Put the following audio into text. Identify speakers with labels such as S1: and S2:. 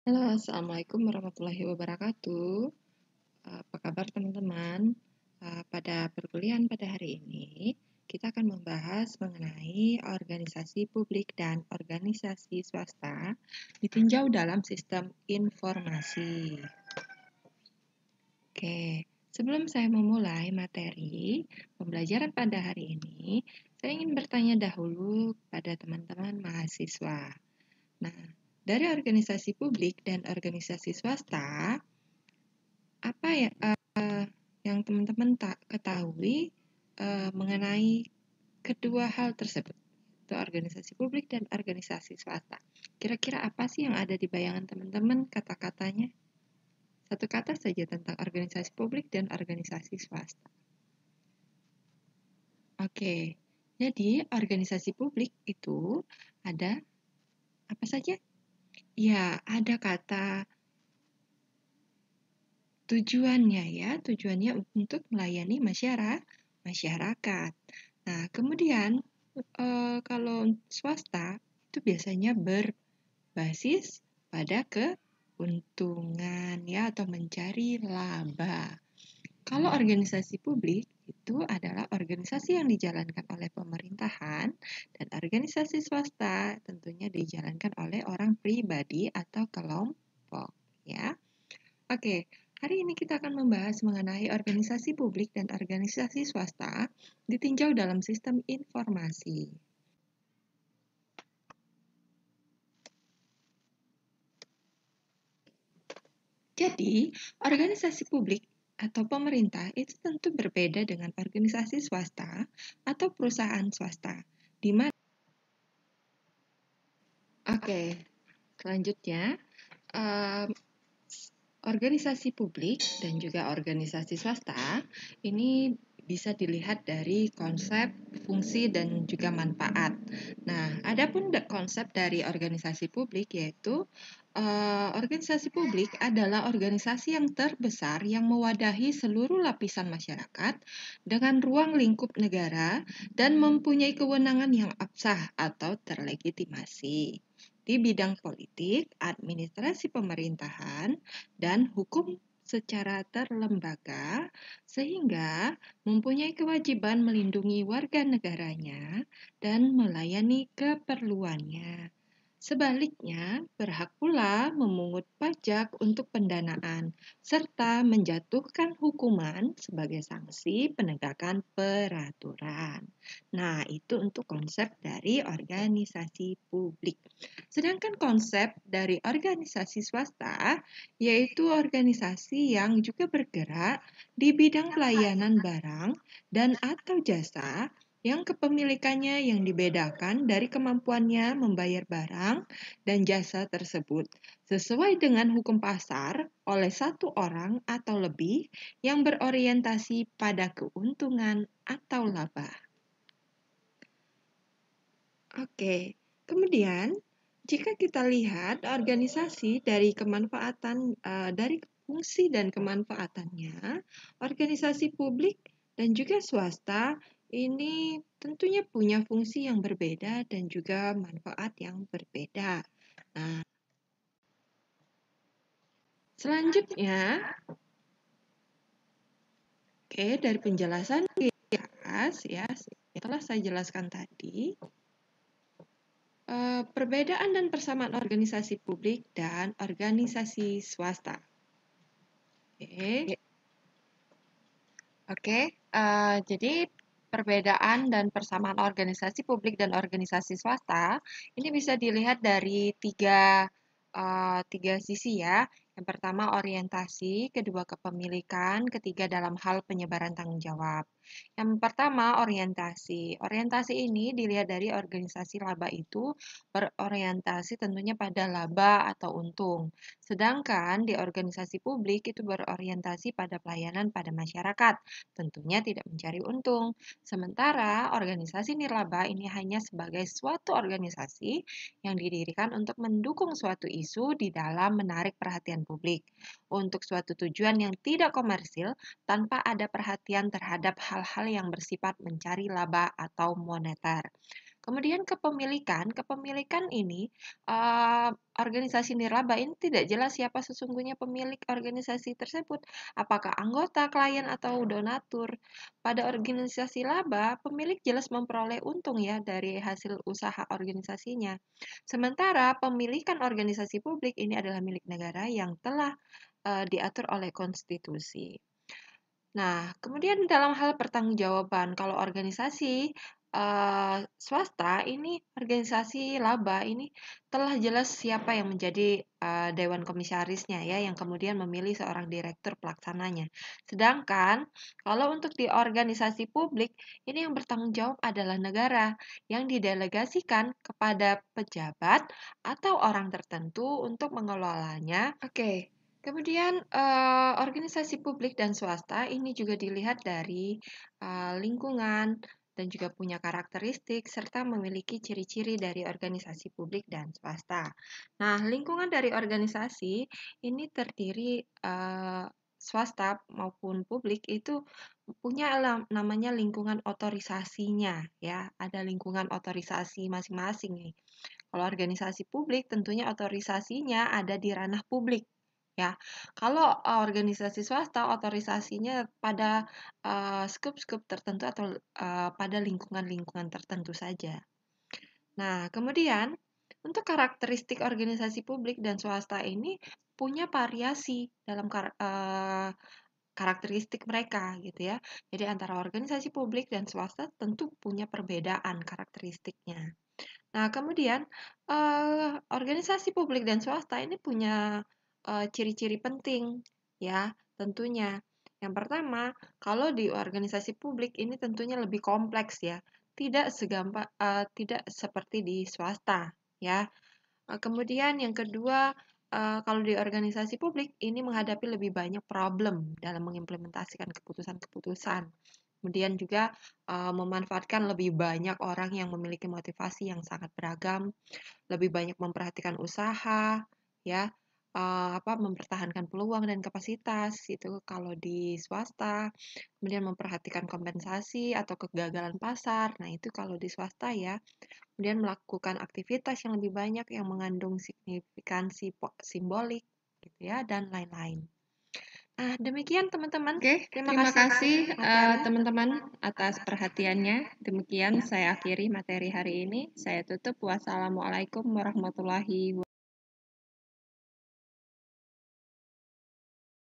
S1: Halo, Assalamualaikum warahmatullahi wabarakatuh. Apa kabar teman-teman? Pada perkuliahan pada hari ini, kita akan membahas mengenai organisasi publik dan organisasi swasta ditinjau dalam sistem informasi. Oke, sebelum saya memulai materi pembelajaran pada hari ini, saya ingin bertanya dahulu pada teman-teman mahasiswa. Nah, dari organisasi publik dan organisasi swasta, apa ya yang teman-teman tak ketahui mengenai kedua hal tersebut, itu organisasi publik dan organisasi swasta? Kira-kira apa sih yang ada di bayangan teman-teman kata-katanya? Satu kata saja tentang organisasi publik dan organisasi swasta. Oke, jadi organisasi publik itu ada apa saja? Ya, ada kata tujuannya ya, tujuannya untuk melayani masyarakat. Nah, kemudian kalau swasta itu biasanya berbasis pada keuntungan ya atau mencari laba. Kalau organisasi publik itu adalah organisasi yang dijalankan oleh pemerintahan dan organisasi swasta tentunya dijalankan oleh orang pribadi atau kelompok ya. Oke, hari ini kita akan membahas mengenai organisasi publik dan organisasi swasta ditinjau dalam sistem informasi. Jadi, organisasi publik atau pemerintah itu tentu berbeda dengan organisasi swasta atau perusahaan swasta. Di mana? Oke, selanjutnya, um, organisasi publik dan juga organisasi swasta ini bisa dilihat dari konsep, fungsi, dan juga manfaat. Nah, adapun konsep dari organisasi publik yaitu organisasi publik adalah organisasi yang terbesar yang mewadahi seluruh lapisan masyarakat dengan ruang lingkup negara dan mempunyai kewenangan yang absah atau terlegitimasi di bidang politik, administrasi pemerintahan, dan hukum secara terlembaga, sehingga mempunyai kewajiban melindungi warga negaranya dan melayani keperluannya. Sebaliknya, berhak pula memungut pajak untuk pendanaan, serta menjatuhkan hukuman sebagai sanksi penegakan peraturan. Nah, itu untuk konsep dari organisasi publik. Sedangkan konsep dari organisasi swasta yaitu organisasi yang juga bergerak di bidang pelayanan barang dan atau jasa yang kepemilikannya yang dibedakan dari kemampuannya membayar barang dan jasa tersebut sesuai dengan hukum pasar oleh satu orang atau lebih yang berorientasi pada keuntungan atau laba. Oke, kemudian jika kita lihat organisasi dari dari fungsi dan kemanfaatannya, organisasi publik dan juga swasta ini tentunya punya fungsi yang berbeda dan juga manfaat yang berbeda. Nah, selanjutnya, oke, dari penjelasan ya, setelah saya jelaskan tadi, perbedaan dan persamaan organisasi publik dan organisasi swasta. Oke. Oke, jadi perbedaan dan persamaan organisasi publik dan organisasi swasta ini bisa dilihat dari tiga sisi ya. Yang pertama orientasi, kedua kepemilikan, ketiga dalam hal penyebaran tanggung jawab. Yang pertama orientasi. Orientasi ini dilihat dari organisasi laba itu berorientasi tentunya pada laba atau untung. Sedangkan di organisasi publik itu berorientasi pada pelayanan pada masyarakat, tentunya tidak mencari untung. Sementara organisasi nirlaba ini hanya sebagai suatu organisasi yang didirikan untuk mendukung suatu isu di dalam menarik perhatian publik untuk suatu tujuan yang tidak komersil tanpa ada perhatian terhadap hal-hal yang bersifat mencari laba atau moneter.
S2: Kemudian kepemilikan ini organisasi nirlaba ini tidak jelas siapa sesungguhnya pemilik organisasi tersebut, apakah anggota, klien, atau donatur. Pada organisasi laba, pemilik jelas memperoleh untung ya dari hasil usaha organisasinya. Sementara pemilikan organisasi publik ini adalah milik negara yang telah diatur oleh konstitusi. Nah, kemudian dalam hal pertanggungjawaban, kalau organisasi swasta ini, organisasi laba ini telah jelas siapa yang menjadi dewan komisarisnya ya, yang kemudian memilih seorang direktur pelaksananya. Sedangkan kalau untuk di organisasi publik, ini yang bertanggung jawab adalah negara yang didelegasikan kepada pejabat atau orang tertentu untuk mengelolanya. Oke. Kemudian, organisasi publik dan swasta ini juga dilihat dari lingkungan dan juga punya karakteristik serta memiliki ciri-ciri dari organisasi publik dan swasta. Nah, lingkungan dari organisasi ini terdiri swasta maupun publik itu punya namanya lingkungan otorisasinya ya, ada lingkungan otorisasi masing-masing nih. Kalau organisasi publik tentunya otorisasinya ada di ranah publik. Ya, kalau organisasi swasta otorisasinya pada skup-skup tertentu atau pada lingkungan-lingkungan tertentu saja. Nah, kemudian untuk karakteristik organisasi publik dan swasta ini punya variasi dalam karakteristik mereka gitu ya. Jadi antara organisasi publik dan swasta tentu punya perbedaan karakteristiknya. Nah, kemudian organisasi publik dan swasta ini punya ciri-ciri penting, ya, tentunya. Yang pertama, kalau di organisasi publik ini tentunya lebih kompleks ya, tidak seperti di swasta, ya. Kemudian yang kedua, kalau di organisasi publik ini menghadapi lebih banyak problem dalam mengimplementasikan keputusan-keputusan. Kemudian juga memanfaatkan lebih banyak orang yang memiliki motivasi yang sangat beragam, lebih banyak memperhatikan usaha, ya, mempertahankan peluang dan kapasitas itu kalau di swasta. Kemudian memperhatikan kompensasi atau kegagalan pasar. Nah, itu kalau di swasta ya. Kemudian melakukan aktivitas yang lebih banyak yang mengandung signifikansi simbolik gitu ya dan lain-lain. Nah, demikian teman-teman.
S1: Oke,
S2: Terima
S1: terima
S2: kasih
S1: kasih
S2: materi.
S1: teman-teman atas perhatiannya. Demikian saya akhiri materi hari ini. Saya tutup. Wassalamualaikum warahmatullahi wabarakatuh.